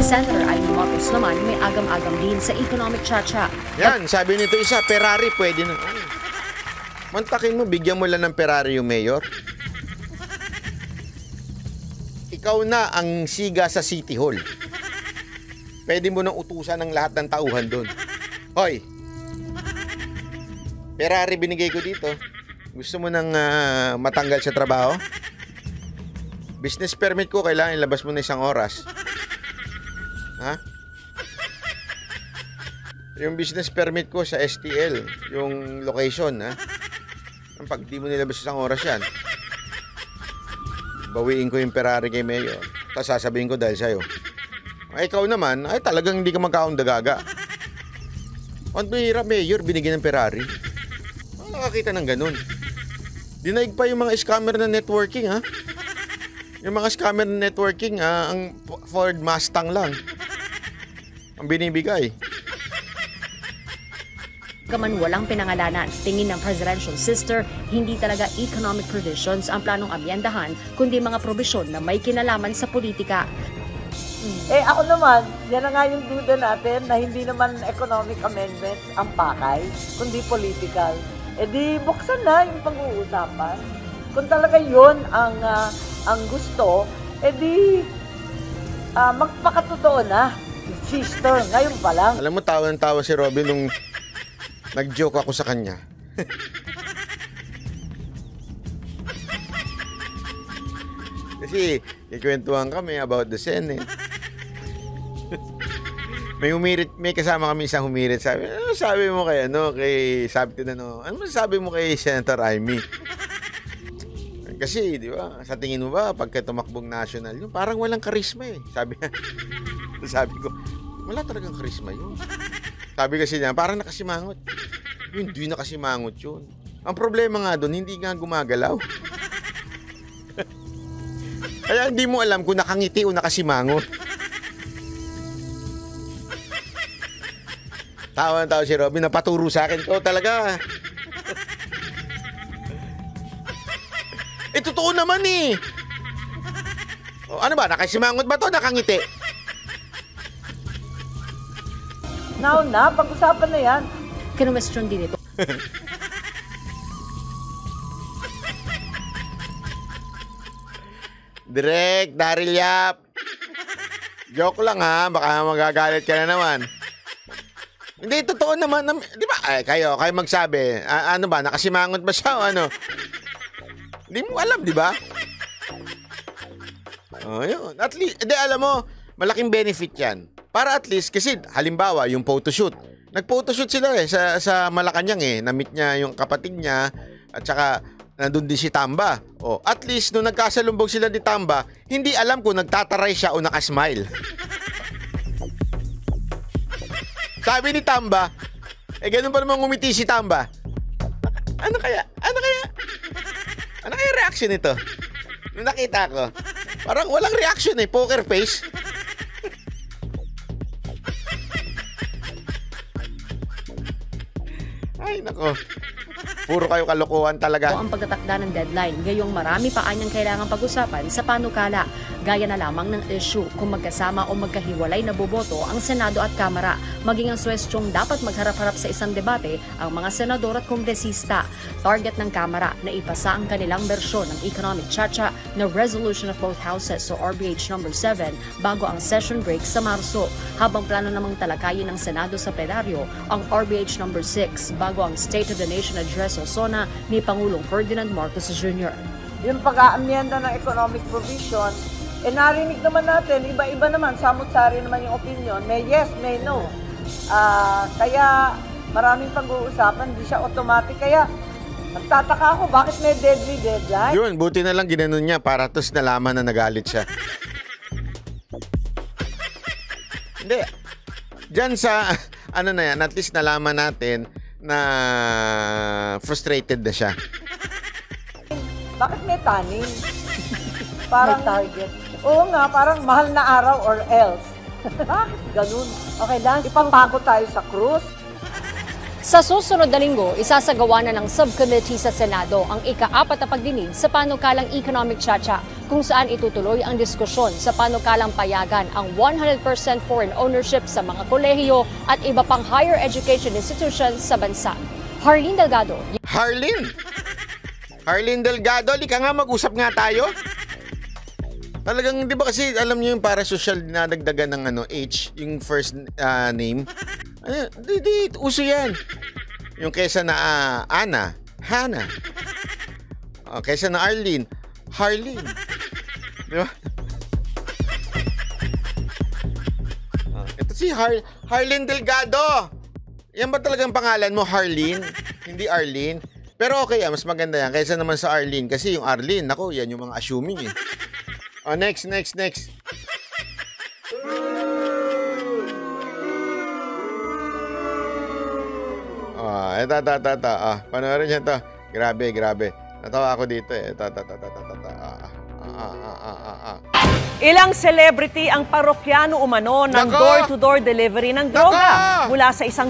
Senator Amy Marcos naman may agam-agam din sa economic chacha. Yan, sabi nito isa, Ferrari pwede na. Mantakin mo, bigyan mo lang ng Ferrari yung mayor. Ikaw na ang siga sa City Hall. Pwede mo nang utusan ng lahat ng tauhan doon. Hoy, Ferrari binigay ko dito. Gusto mo nang matanggal sa trabaho? Business permit ko, kailangan ilabas mo na 1 oras. Ha? Yung business permit ko sa STL, yung location, ha? Pag di mo nilabas 1 oras yan, bawiin ko yung Ferrari kay Mayor. Tapos sasabihin ko dahil sa'yo. Ay, ikaw naman, ay talagang hindi ka magkakaundag-aga. Ang bihira, Mayor, binigyan ng Ferrari. Ano nakakita ng ganun? Dinaig pa yung mga scammer na networking, ha? Yung mga scammer na networking, ang Ford Mustang lang ang binibigay. Kaman walang pinangalanan, tingin ng presidential sister, hindi talaga economic provisions ang planong amyendahan, kundi mga probisyon na may kinalaman sa politika. Ako naman, yan na nga yung duda natin na hindi naman economic amendments ang pakay, kundi political. Di buksan na yung pag-uusapan. Kung talaga yun ang gusto, di magpakatotoo na. Sister, ngayon pa lang. Alam mo, tawa ng tawa si Robin nung nag-joke ako sa kanya. Kasi ikwentuhan kami about the Senate. May kasama kami isang humirit. Sabi, ano sabi mo kay ano sabi mo kay Senator Amy? Kasi, di ba, sa tingin mo ba, pagka tumakbong national yun, parang walang karisma eh. Sabi ko, wala talagang karisma yun. Sabi kasi niya, parang nakasimangot. Hindi nakasimangot yun. Ang problema nga doon, hindi nga gumagalaw. Kaya hindi mo alam kung nakangiti o nakasimangot. Tawa si Robin, napaturo sa akin. Oo, talaga. Totoo naman eh. O, ano ba, nakasimangot ba to? Nakangiti? Now na, pag-usapan na yan. Kinumestyon din ito. Direk, Daryl Yap. Joke lang ha, baka magagalit ka na naman. Hindi, totoo naman. Di ba, kayo magsabi. Ano ba, nakasimangot ba siya o ano? Hindi mo alam, di ba? Oh, yun. At least, alam mo, malaking benefit yan. Para at least, kasi halimbawa, yung photoshoot. Nag-photoshoot sila sa Malacanang Na-meet niya yung kapatid niya at saka nandun din si Tamba. Oh, at least, nung nagkasalumbog sila ni Tamba, hindi alam kung nagtataray siya o nakasmile. Sabi ni Tamba, ganun pa naman ngumiti si Tamba. Ano kaya reaction nito? Nung nakita ko, parang walang reaction poker face. Ay, nako. Puro kayo kalokohan talaga. Ang pagtatakda ng deadline, ngayong marami pa anyang kailangang pag-usapan sa panukala. Gaya na lamang ng issue kung magkasama o magkahiwalay na boboto ang Senado at Kamara. Maging ang suwestyong dapat magharap-harap sa isang debate ang mga senador at kongresista. Target ng Kamara na ipasa ang kanilang bersyon ng economic chacha na resolution of both houses o RBH number 7 bago ang session break sa Marso. Habang plano namang talakayin ng Senado sa plenaryo ang RBH number 6 bago ang State of the Nation Address o SONA ni Pangulong Ferdinand Marcos Jr. Yung pag-aamyenda ng economic provision, narinig naman natin, iba-iba naman, samut-sari naman yung opinion, may yes, may no. Kaya maraming pag-uusapan, hindi siya automatic. Kaya nagtataka ako, bakit may deadline? Yun, buti na lang ginanon niya para tos nalaman na nagalit siya. Hindi. Diyan sa, at least nalaman natin na frustrated na siya. Bakit may taning? Parang target. Oo nga, parang mahal na araw or else. Bakit ganun? Okay, Lance, ipapako tayo sa cruise. Sa susunod na linggo, isasagawa na ng subcommittee sa Senado ang ika-4 na pagdinig sa panukalang economic chacha. kung saan itutuloy ang diskusyon sa panukalang payagan ang 100% foreign ownership sa mga kolehiyo at iba pang higher education institutions sa bansa. Harleen Delgado. Harleen Delgado, di ka nga mag-usap nga tayo. Talagang, di ba kasi, alam niyo yung para social dinadagdagan ng H, yung first name. Uso yan. Yung kesa na Ana, Hannah. Kesa na Arlene, Harleen. Di ba? Ito si Harleen Delgado. Yan ba talagang pangalan mo, Harleen? Hindi Arlene? Pero okay, mas maganda yan kaysa naman sa Arlene. Kasi yung Arlene, nako, yan yung mga assuming eh. Next. Panoorin niyo to. Grabe. Natawa ako dito eh. Ilang celebrity ang parokyano umano ng door-to-door delivery ng droga mula sa isang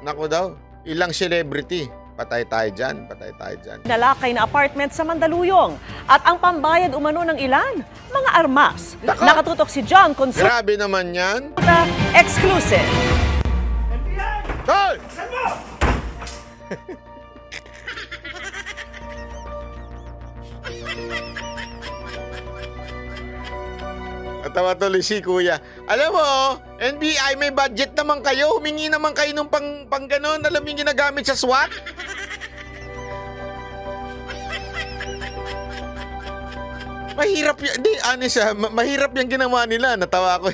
Nako daw, ilang celebrity. Patay tayo dyan. nalakay na apartment sa Mandaluyong. At ang pambayad umano ng ilan, mga armas. Nako! Nakatutok si John Consulta, Grabe naman yan. exclusive. Hoy! Natawa tuloy si Kuya. Alam mo, NBI, may budget naman kayo. Humingi naman kayo nung pang ganon. Alam yung ginagamit sa SWAT? Mahirap yan. Hindi, honest mahirap yung ginawa nila. Natawa ko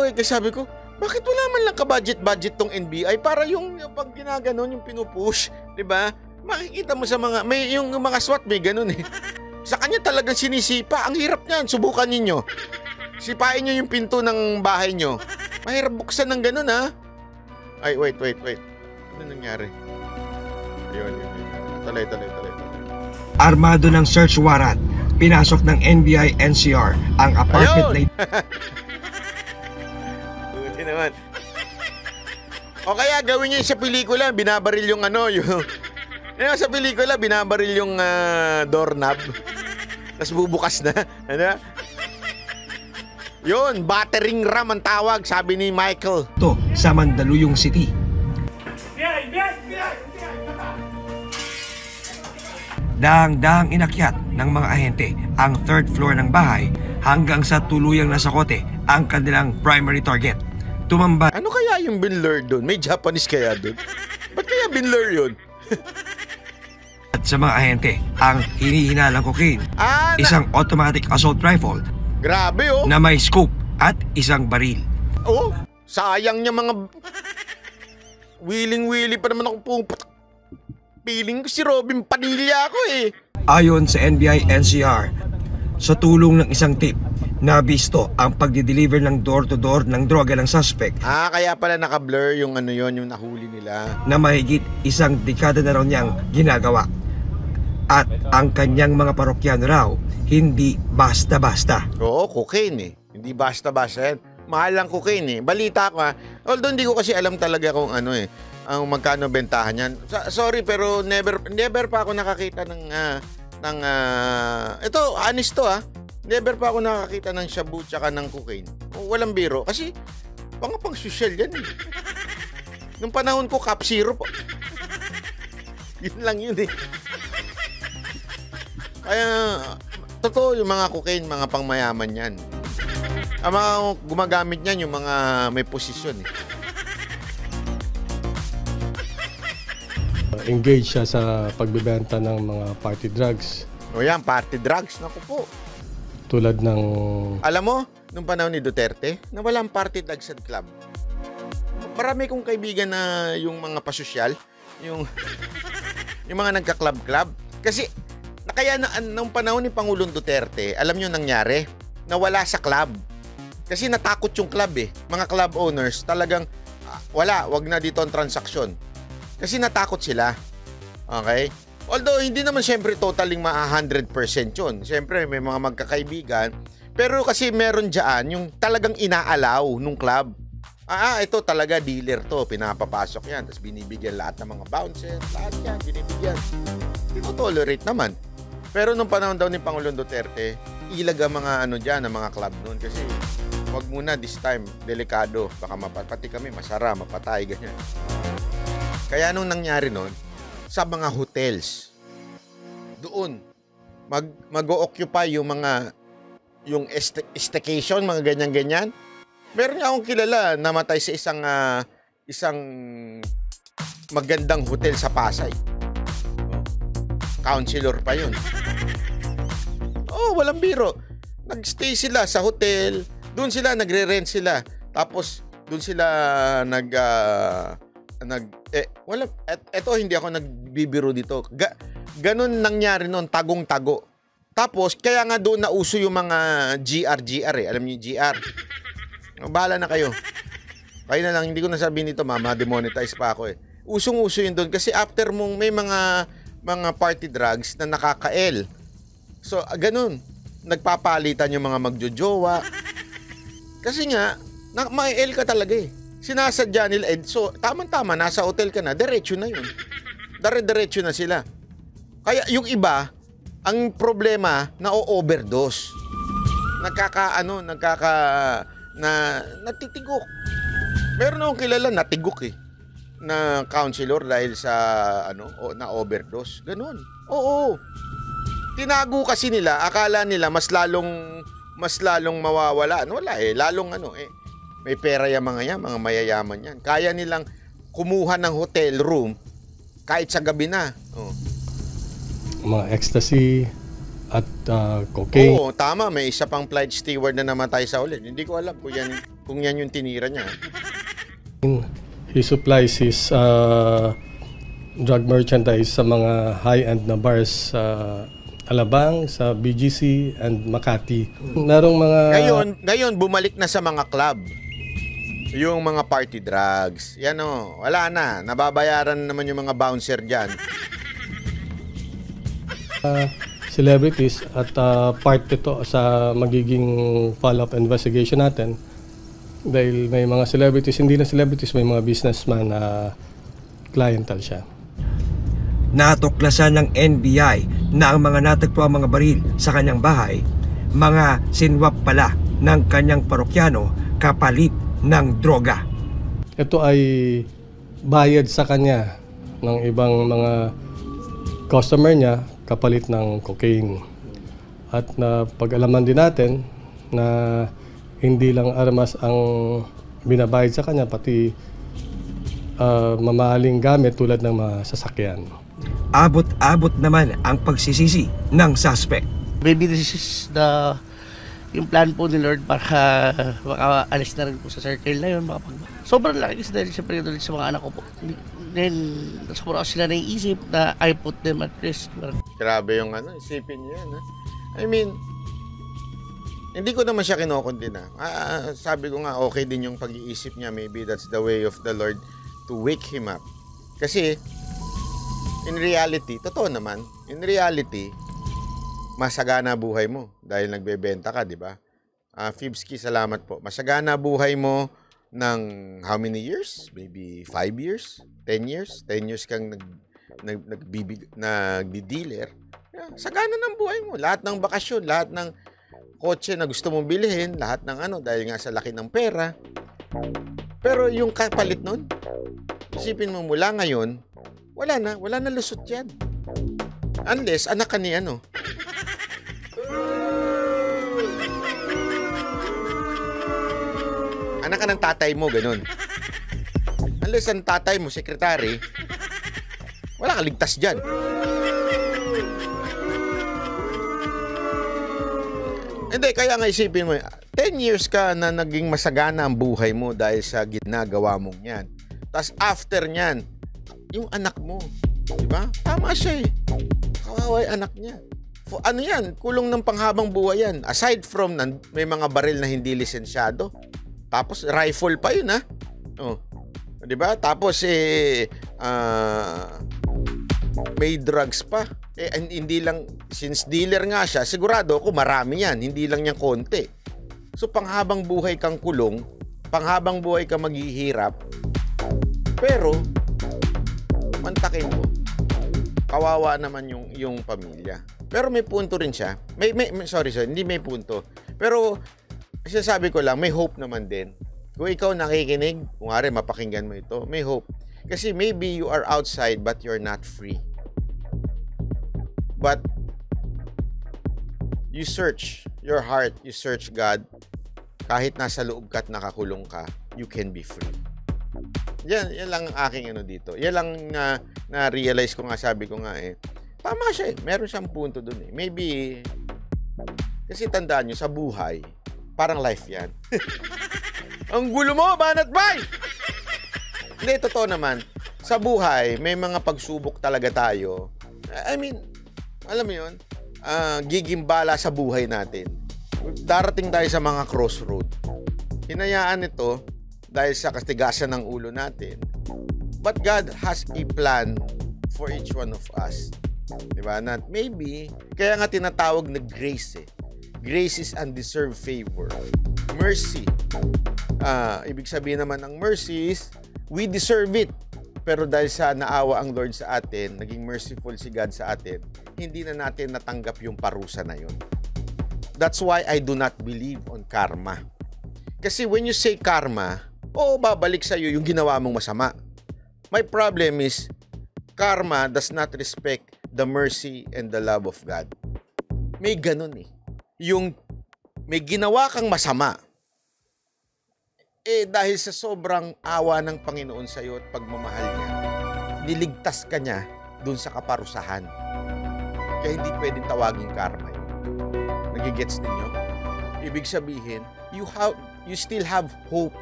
eh. Kasi sabi ko, bakit wala man lang ka-budget tong NBI para yung pag ginaganon, yung pinupush, di ba? Makikita mo sa mga, yung mga SWAT may ganon eh. Sa kanya talagang sinisipa. Ang hirap niyan. Subukan ninyo. Sipain nyo yung pinto ng bahay nyo. Mahirap buksan ng ganun, ha? Ay, wait. Ano nangyari? Yun. Talay. Armado ng search warrant, pinasok ng NBI NCR ang apartment na Buti naman. O kaya gawin niyo sa pelikula, binabaril yung sa pelikula, binabaril yung doorknob. Tapos bubukas na. Yun, battering ram ang tawag, sabi ni Michael. to sa Mandaluyong City. Daang-daang inakyat ng mga ahente ang third floor ng bahay hanggang sa tuluyang nasakote ang kanilang primary target. Tumambad Ano kaya yung binlur doon? May Japanese kaya doon? Ba't kaya binlur yun? sa mga ahente ang hinihinalang cocaine, isang automatic assault rifle Grabe oh. na may scope at isang baril. Oh, sayang niya mga... Willing-willy pa naman ako puputak. Feeling ko si Robin Padilla ako eh. Ayon sa NBI NCR, sa tulong ng isang tip, nabisto ang pagdi-deliver ng door-to-door ng droga ng suspect Kaya pala naka-blur yung yung nahuli nila. na mahigit isang dekada na raw niyang ginagawa. At ang kanyang mga parokyano raw, hindi basta-basta. Oo, cocaine eh. Hindi basta-basta yan. Mahal lang cocaine eh. Balita ko although hindi ko kasi alam talaga kung ang magkano bentahan yan. Sorry pero never pa ako nakakita ito, honest to never pa ako nakakita ng shabu tsaka ng cocaine. Walang biro. Kasi, pang social yan eh. Nung panahon ko, Cap Zero po. Yun lang yun eh. Kaya, totoo yung mga cocaine, mga pangmayaman yan. Ang mga gumagamit niyan, yung mga may posisyon eh. Engage siya sa pagbebenta ng mga party drugs. O yan, party drugs. Naku po. Tulad ng... Alam mo, nung panahon ni Duterte, nawalang party drugs at club. Marami kong kaibigan na yung mga pasosyal, yung mga nagka-club-club. Kasi, kaya nung panahon ni Pangulong Duterte, alam nyo nangyari? Nawala sa club. Kasi natakot yung club eh. Mga club owners, talagang, wag na dito ang transaksyon. Kasi natakot sila. Okay? Although, hindi naman siyempre totaling 100% yun. Siyempre, may mga magkakaibigan. Pero kasi meron dyan yung talagang inaalaw nung club. Ito talaga dealer to. Pinapapasok yan. Tapos binibigyan lahat ng mga bouncers. Lahat yan, binibigyan. Tinotolerate naman. Pero nung panahon daw ni Pangulong Duterte, ilag ang mga ano dyan, ang mga club noon. Kasi wag muna this time, delikado. Baka pati kami masara, mapatay, ganyan. Kaya nung nangyari noon, sa mga hotels, doon, mag-o-occupy yung mga, yung staycation, mga ganyan-ganyan. Meron nga akong kilala, namatay sa isang magandang hotel sa Pasay. Counselor pa yun. Oh, walang biro. Nag-stay sila sa hotel, doon sila, nagre-rent sila. Tapos, doon sila eto hindi ako nagbibiro dito. Ganun nangyari noon, tagong-tago. Tapos, kaya nga doon nauso yung mga GR eh. Alam niyo yung GR? Bahala na kayo. Kayo na lang, hindi ko nasabihin nito, mama, demonetize pa ako eh. Usong-uso yun doon kasi after mong may mga party drugs na nakakael. So, ganun. Nagpapalitan yung mga magjojowa. Kasi nga, ma-el ka talaga eh. Sinasadya nila. So, tama-tama, nasa hotel ka na, diretso na yun. Dire-diretso na sila. Kaya yung iba, ang problema, na-overdose. Natitigok. Meron akong kilala, natigok eh. Na counselor dahil sa, na-overdose. Ganun. Oo. Tinago kasi nila, akala nila mas lalong mawawala. Wala eh, lalong may pera yung mga yan, mga mayayaman yan. Kaya nilang kumuha ng hotel room kahit sa gabi na. Oh. Mga ecstasy at cocaine. Oo, tama. May isa pang flight steward na namatay sa ulit. Hindi ko alam kung yan yung tinira niya. He supplies his drug merchandise sa mga high-end na bars sa Alabang, sa BGC, and Makati. Narong mga... Ngayon, bumalik na sa mga club. Yung mga party drugs. Yan wala na. Nababayaran naman yung mga bouncer dyan. Celebrities at part ito sa magiging follow-up investigation natin. Dahil may mga celebrities, hindi na celebrities, may mga businessman na clientele siya. Natuklasan ng NBI na ang mga natagpuang mga baril sa kanyang bahay, mga sinwap pala ng kanyang parokyano kapalit ng droga. Ito ay bayad sa kanya ng ibang mga customer niya kapalit ng cocaine. At na pag-alaman din natin na hindi lang armas ang binabayad sa kanya, pati mamahaling gamit tulad ng mga sasakyan. Abot-abot naman ang pagsisisi ng suspect. Maybe this is yung plan po ni Lord para makaalis na rin po sa circle na yun. Sobrang laki kasi dahil siyempre doon sa mga anak ko po. Then, sobrang sila naiisip na I put them at risk. Grabe yung isipin niyo yan. I mean, hindi ko naman siya kinokondena. Sabi ko nga, okay din yung pag-iisip niya. Maybe that's the way of the Lord to wake him up. Kasi, in reality, totoo naman, in reality, masagana buhay mo dahil nagbebenta ka, di ba? Fibski, salamat po. Masagana buhay mo ng how many years? Maybe 5 years? 10 years? 10 years kang nagdi-dealer. Sagana ng buhay mo. Lahat ng bakasyon, lahat ng kotse na gusto mong bilhin, lahat ng dahil nga sa laki ng pera. Pero yung kapalit nun, isipin mo mula ngayon, wala na lusot yan. Unless, anak ka ni anak ka ng tatay mo, ganun. Unless ang tatay mo, sekretary, wala ka ligtas dyan. Hindi, kaya nga isipin mo, 10 years ka na naging masagana ang buhay mo dahil sa ginagawa mong yan. Tapos after nyan, yung anak mo, di ba? Tama siya eh. Kawawa yung anak niya. Yan? Kulong ng panghabang buhay yan. Aside from may mga baril na hindi lisensyado. Tapos rifle pa yun di ba? Tapos may drugs pa. Hindi lang, since dealer nga siya, sigurado ako marami yan. Hindi lang yan konti. So panghabang buhay kang kulong, panghabang buhay kang maghihirap, pero mantakin mo. Kawawa naman yung pamilya. Pero may punto rin siya. Sorry, hindi may punto. Pero, sinasabi ko lang, may hope naman din. Kung ikaw nakikinig, kung nga mapakinggan mo ito, may hope. Kasi maybe you are outside but you're not free. But, you search your heart, you search God, kahit nasa loob ka at nakakulong ka, you can be free. Yan lang ang aking dito. Yan lang na-realize ko nga, sabi ko nga tama siya meron siyang punto dun Maybe, kasi tandaan nyo, sa buhay, parang life yan. Ang gulo mo, Banat Bay! Hindi, totoo naman. Sa buhay, may mga pagsubok talaga tayo. I mean, alam mo yun, gigimbala sa buhay natin. Darating tayo sa mga crossroad. Hinayaan ito dahil sa kastigasan ng ulo natin. But God has a plan for each one of us. Diba? Not maybe, kaya nga tinatawag na grace Grace is undeserved favor. Mercy. Ibig sabihin naman ng mercy is, we deserve it. Pero dahil sa naawa ang Lord sa atin, naging merciful si God sa atin, hindi na natin natanggap yung parusa na yun. That's why I do not believe on karma. Kasi when you say karma, babalik sa'yo yung ginawa mong masama. My problem is, karma does not respect the mercy and the love of God. May ganun Yung may ginawa kang masama, dahil sa sobrang awa ng Panginoon sa iyo at pagmamahal niya, niligtas ka niya dun sa kaparusahan. Kaya hindi pwedeng tawaging karma yun. Nagigets ninyo? Ibig sabihin, you still have hope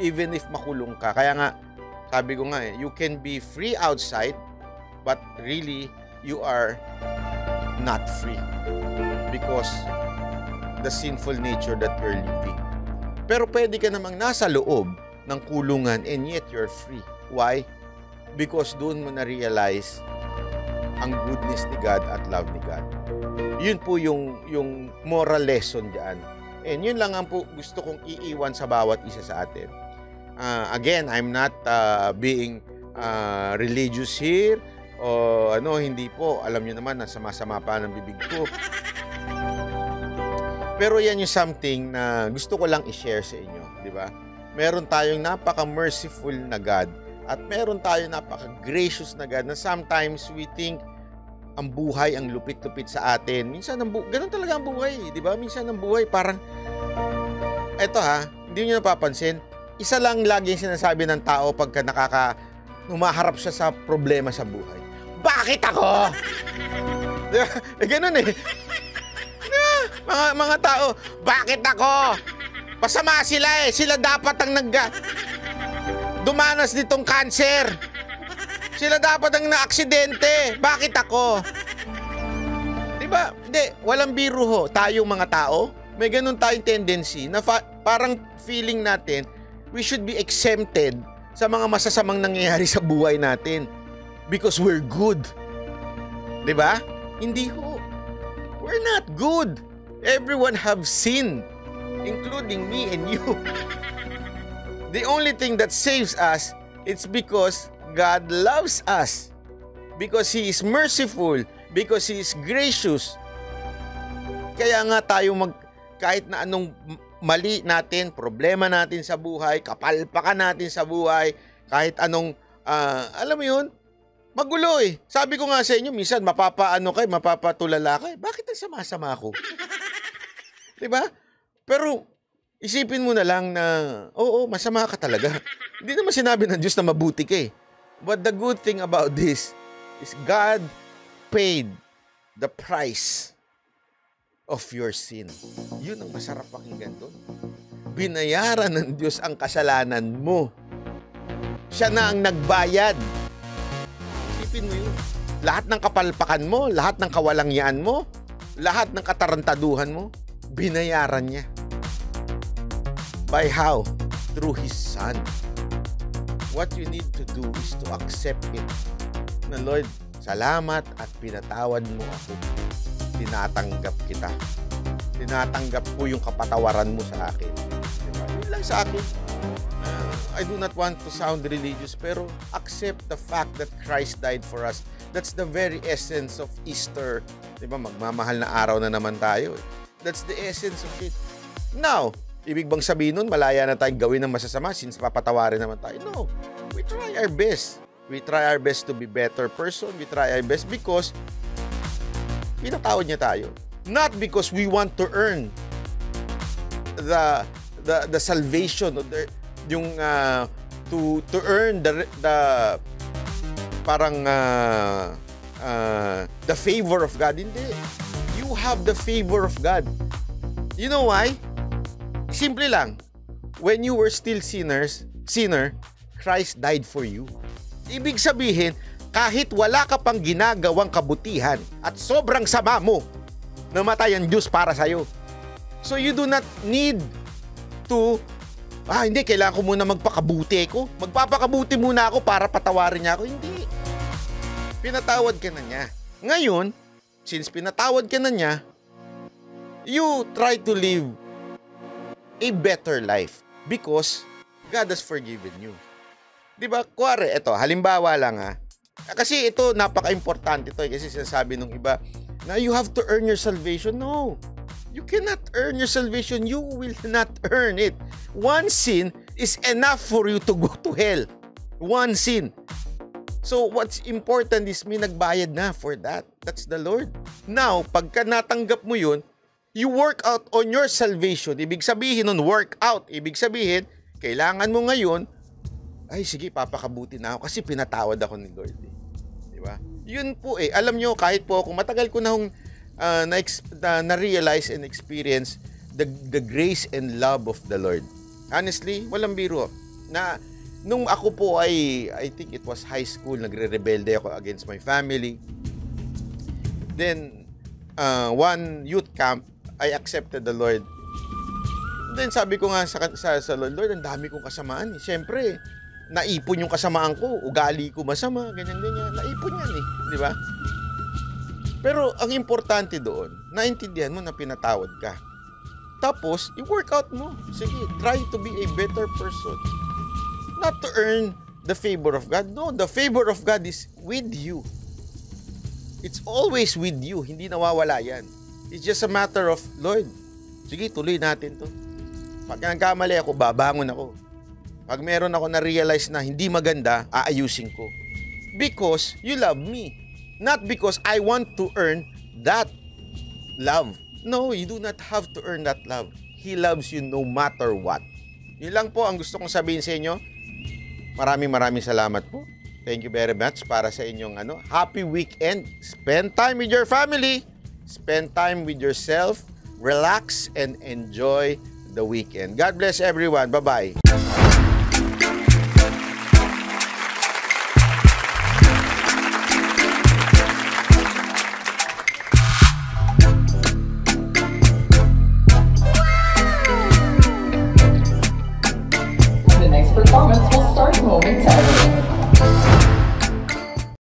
even if makulong ka. Kaya nga, sabi ko nga you can be free outside, but really, you are not free because the sinful nature that you're living. Pero pwede ka namang nasa loob ng kulungan and yet you're free. Why? Because doon mo na-realize ang goodness ni God at love ni God. Yun po yung moral lesson dyan. And yun lang ang po gusto kong iiwan sa bawat isa sa atin. Again, I'm not being religious here o hindi po. Alam niyo naman na sama-sama pa ng bibig ko. Pero yan yung something na gusto ko lang i-share sa inyo, di ba? Meron tayong napaka-merciful na God at meron tayong napaka-gracious na God na sometimes we think ang buhay ang lupit-lupit sa atin. Minsan ganun talaga ang buhay, di ba? Minsan ang buhay parang eto hindi niyo napapansin, isa lang lagi yung sinasabi ng tao pagka humaharap siya sa problema sa buhay. Bakit ako? Diba? Ganun Mga tao, bakit ako? Pasama sila Sila dapat ang dumanas nitong cancer. Sila dapat ang na-aksidente. Bakit ako? Diba? Hindi, walang biro ho. Tayong mga tao, may ganun tayong tendency na parang feeling natin we should be exempted sa mga masasamang nangyayari sa buhay natin because we're good. Diba? Hindi ho. We're not good. Everyone have sinned, including me and you. The only thing that saves us, it's because God loves us. Because He is merciful. Because He is gracious. Kaya nga tayo kahit na anong mali natin, problema natin sa buhay, kapalpakan natin sa buhay, kahit anong, alam mo yun, magulo Sabi ko nga sa inyo, minsan mapapatulala kayo. Bakit ang sama-sama ako? Diba? Pero, isipin mo na lang na, oo, masama ka talaga. Hindi naman sinabi ng Diyos na mabuti ka But the good thing about this is God paid the price of your sin. Yun ang masarap pakinggan doon. Binayaran ng Diyos ang kasalanan mo. Siya na ang nagbayad. Isipin mo yun. Lahat ng kapalpakan mo, lahat ng kawalangyaan mo, lahat ng katarantaduhan mo, binayaran niya. By how? Through His Son. What you need to do is to accept it. Na Lord, salamat at pinatawad mo ako. Tinatanggap kita. Tinatanggap ko yung kapatawaran mo sa akin. Diba? Yun lang sa akin. I do not want to sound religious, pero accept the fact that Christ died for us. That's the very essence of Easter. Diba? Magmamahal na araw na naman tayo. That's the essence of it. Now, ibig bang sabihin nun, malaya na tayong gawin ng masasama since papatawarin naman tayo? No. We try our best. We try our best to be better person. We try our best because pinatawad niya tayo. Not because we want to earn the salvation or to earn the parang the favor of God. Hindi. You have the favor of God. You know why? Simple lang. When you were still sinner, Christ died for you. Ibig sabihin, kahit wala ka pang ginagawang kabutihan at sobrang sama mo, namatay ang Diyos para sa'yo. So you do not need to, hindi, kailangan ko muna magpakabuti ko. Magpapakabuti muna ako para patawarin niya ako. Hindi. Pinatawad ka na niya. Ngayon, since pinatawad ka na niya, you try to live a better life because God has forgiven you. Diba? Kuwari, ito, halimbawa lang ha. Kasi ito, napaka-importante ito. Kasi sinasabi nung iba na you have to earn your salvation. No. You cannot earn your salvation. You will not earn it. One sin is enough for you to go to hell. One sin. So, what's important is may nagbayad na for that. That's the Lord. Now, pagka natanggap mo yun, you work out on your salvation. Ibig sabihin nun, work out. Ibig sabihin, kailangan mo ngayon, ay sige, papakabuti na ako kasi pinatawad ako ni Lord. Diba? Yun po alam nyo, kahit po ako, matagal ko na hong na-realize and experience the grace and love of the Lord. Honestly, walang biro. Na, nung ako po I think it was high school, nagre-rebelde ako against my family. Then, one youth camp, I accepted the Lord. Then sabi ko nga sa Lord, ang dami kong kasamaan. Siyempre, naipon yung kasamaan ko, ugali ko masama, ganyan-ganyan. Naipon yan di ba? Pero ang importante doon, naintindihan mo na pinatawad ka. Tapos, i-work out mo. Sige, try to be a better person. Not to earn the favor of God. No, the favor of God is with you. It's always with you. Hindi nawawala yan. It's just a matter of, Lord, sige, tuloy natin to. Pag nagkamali ako, babangon ako. Pag meron ako na-realize na hindi maganda, aayusin ko. Because you love me. Not because I want to earn that love. No, you do not have to earn that love. He loves you no matter what. Yun lang po ang gusto kong sabihin sa inyo. Maraming salamat po. Thank you very much para sa inyong happy weekend. Spend time with your family. Spend time with yourself. Relax and enjoy the weekend. God bless everyone. Bye-bye. The next performance will start momentarily.